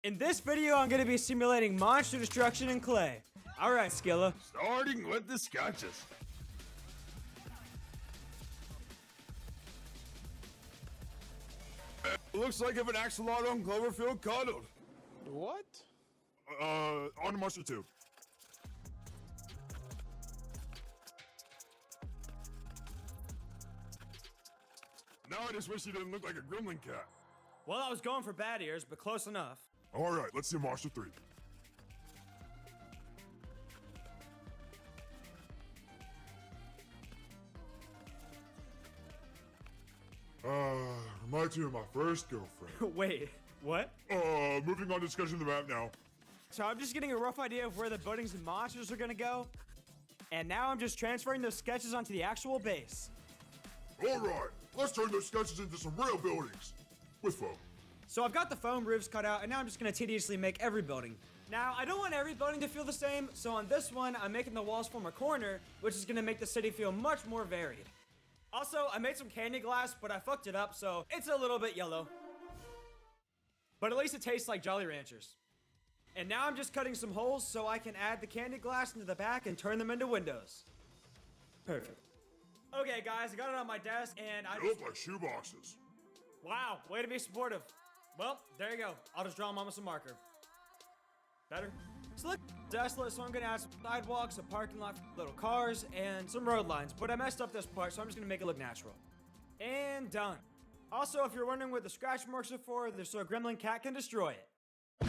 In this video, I'm going to be simulating monster destruction in clay. Alright, Skilla. Starting with the sketches. Looks like if an axolotl on Cloverfield cuddled. What? On to monster 2. Now I just wish he didn't look like a gremlin cat. Well, I was going for bad ears, but close enough. Alright, let's see monster 3. Reminds me of my first girlfriend. Wait, what? Moving on to sketching the map now. So I'm just getting a rough idea of where the buildings and monsters are going to go. And now I'm just transferring those sketches onto the actual base. Alright, let's turn those sketches into some real buildings. With foam. So I've got the foam roofs cut out, and now I'm just going to tediously make every building. Now, I don't want every building to feel the same, so on this one, I'm making the walls form a corner, which is going to make the city feel much more varied. Also, I made some candy glass, but I fucked it up, so it's a little bit yellow. But at least it tastes like Jolly Ranchers. And now I'm just cutting some holes so I can add the candy glass into the back and turn them into windows. Perfect. Okay, guys, I got it on my desk, and I They look like shoeboxes. Wow, way to be supportive. Well, there you go. I'll just draw them on with some marker. Better? So look desolate, so I'm gonna add some sidewalks, a parking lot for little cars, and some road lines. But I messed up this part, so I'm just gonna make it look natural. And done. Also, if you're wondering what the scratch marks are for, they're so a gremlin cat can destroy it.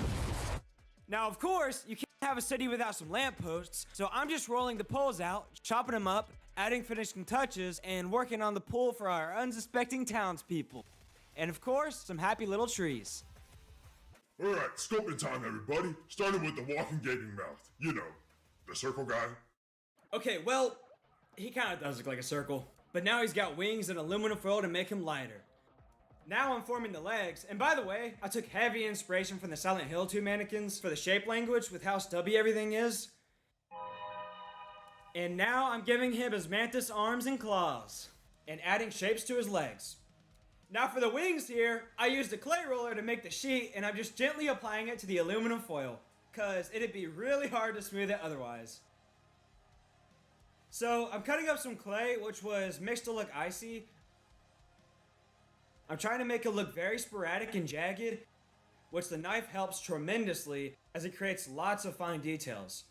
Now, of course, you can't have a city without some lampposts, so I'm just rolling the poles out, chopping them up, adding finishing touches, and working on the pole for our unsuspecting townspeople. And of course, some happy little trees. Alright, scoping time, everybody. Starting with the walking gaping mouth. You know, the circle guy. Okay, well, he kind of does look like a circle, but now he's got wings and aluminum foil to make him lighter. Now I'm forming the legs, and by the way, I took heavy inspiration from the Silent Hill 2 mannequins for the shape language with how stubby everything is. And now I'm giving him his mantis arms and claws, and adding shapes to his legs. Now for the wings here, I used a clay roller to make the sheet, and I'm just gently applying it to the aluminum foil, cause it'd be really hard to smooth it otherwise. So I'm cutting up some clay, which was mixed to look icy. I'm trying to make it look very sporadic and jagged, which the knife helps tremendously as it creates lots of fine details.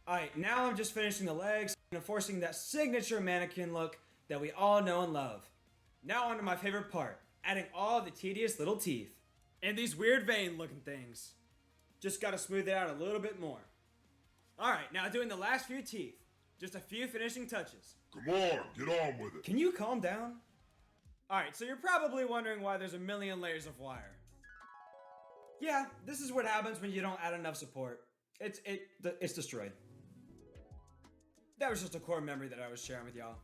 Alright, now I'm just finishing the legs and enforcing that signature mannequin look that we all know and love. Now on to my favorite part, adding all the tedious little teeth. And these weird vein looking things. Just gotta smooth it out a little bit more. Alright, now doing the last few teeth. Just a few finishing touches. Come on, get on with it. Can you calm down? Alright, so you're probably wondering why there's a million layers of wire. Yeah, this is what happens when you don't add enough support. It's destroyed. That was just a core memory that I was sharing with y'all.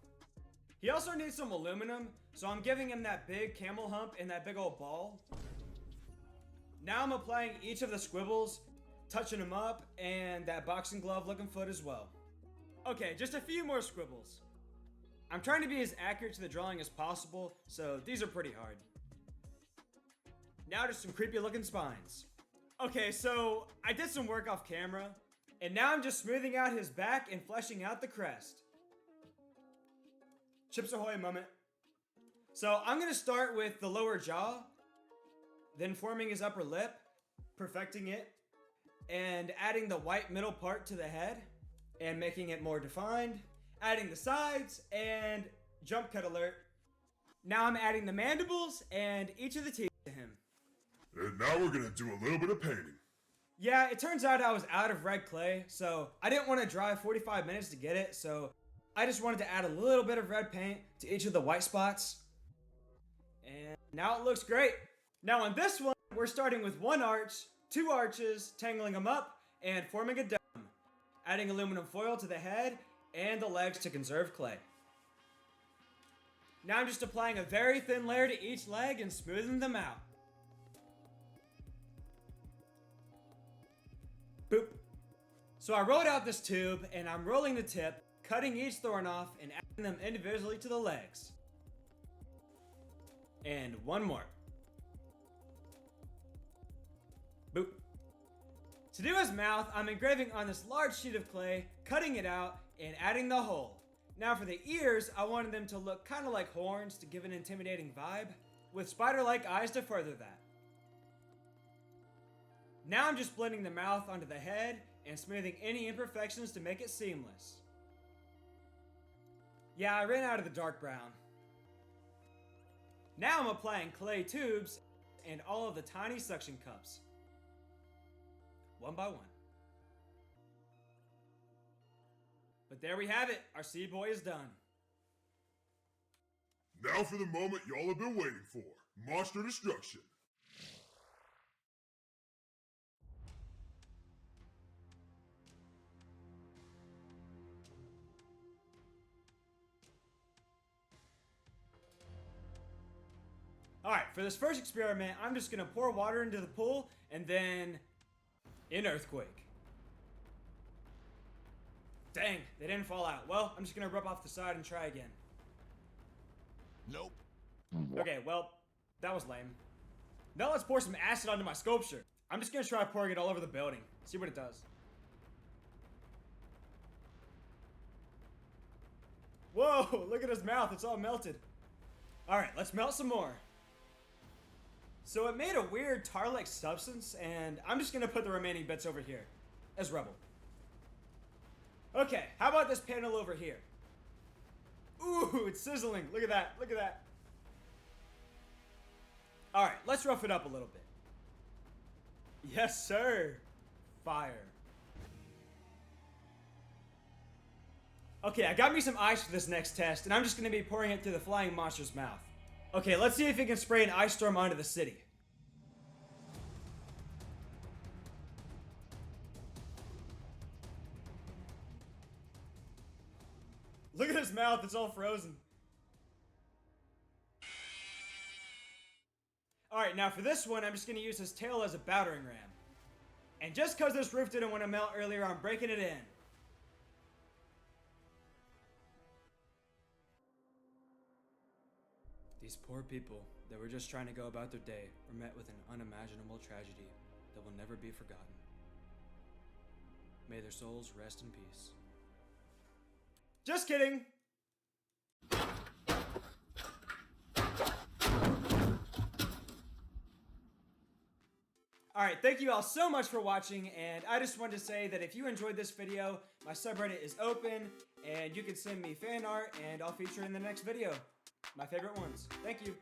He also needs some aluminum, so I'm giving him that big camel hump and that big old ball. Now I'm applying each of the squibbles, touching them up, and that boxing glove looking foot as well. Okay, just a few more squibbles. I'm trying to be as accurate to the drawing as possible, so these are pretty hard. Now just some creepy looking spines. Okay, so I did some work off camera, and now I'm just smoothing out his back and fleshing out the crest. Chips Ahoy moment. So I'm gonna start with the lower jaw, then forming his upper lip, perfecting it, and adding the white middle part to the head, and making it more defined, adding the sides, and jump cut alert. Now I'm adding the mandibles and each of the teeth to him. And now we're gonna do a little bit of painting. Yeah, it turns out I was out of red clay, so I didn't want to drive 45 minutes to get it, so I just wanted to add a little bit of red paint to each of the white spots. And now it looks great. Now on this one, we're starting with one arch, two arches, tangling them up, and forming a dome. Adding aluminum foil to the head and the legs to conserve clay. Now I'm just applying a very thin layer to each leg and smoothing them out. Boop. So I rolled out this tube and I'm rolling the tip, cutting each thorn off and adding them individually to the legs. And one more. Boop. To do his mouth, I'm engraving on this large sheet of clay, cutting it out, and adding the hole. Now for the ears, I wanted them to look kind of like horns to give an intimidating vibe, with spider-like eyes to further that. Now I'm just blending the mouth onto the head and smoothing any imperfections to make it seamless. Yeah, I ran out of the dark brown. Now I'm applying clay tubes and all of the tiny suction cups. One by one. But there we have it, our sea boy is done. Now for the moment y'all have been waiting for. Monster destruction. Alright, for this first experiment, I'm just gonna pour water into the pool and then an earthquake. Dang, they didn't fall out. Well, I'm just gonna rub off the side and try again. Nope. Okay, well, that was lame. Now let's pour some acid onto my sculpture. I'm just gonna try pouring it all over the building. See what it does. Whoa, look at his mouth, it's all melted. Alright, let's melt some more. So it made a weird tar-like substance, and I'm just gonna put the remaining bits over here as rubble. Okay, how about this panel over here? Ooh, it's sizzling. Look at that, look at that. Alright, let's rough it up a little bit. Yes, sir. Fire. Okay, I got me some ice for this next test, and I'm just gonna be pouring it through the flying monster's mouth. Okay, let's see if it can spray an ice storm onto the city. Look at his mouth, it's all frozen. Alright, now for this one, I'm just gonna use his tail as a battering ram. And just cause this roof didn't want to melt earlier, I'm breaking it in. These poor people that were just trying to go about their day were met with an unimaginable tragedy that will never be forgotten. May their souls rest in peace. Just kidding! Alright, thank you all so much for watching, and I just wanted to say that if you enjoyed this video, my subreddit is open, and you can send me fan art, and I'll feature it in the next video. My favorite ones. Thank you.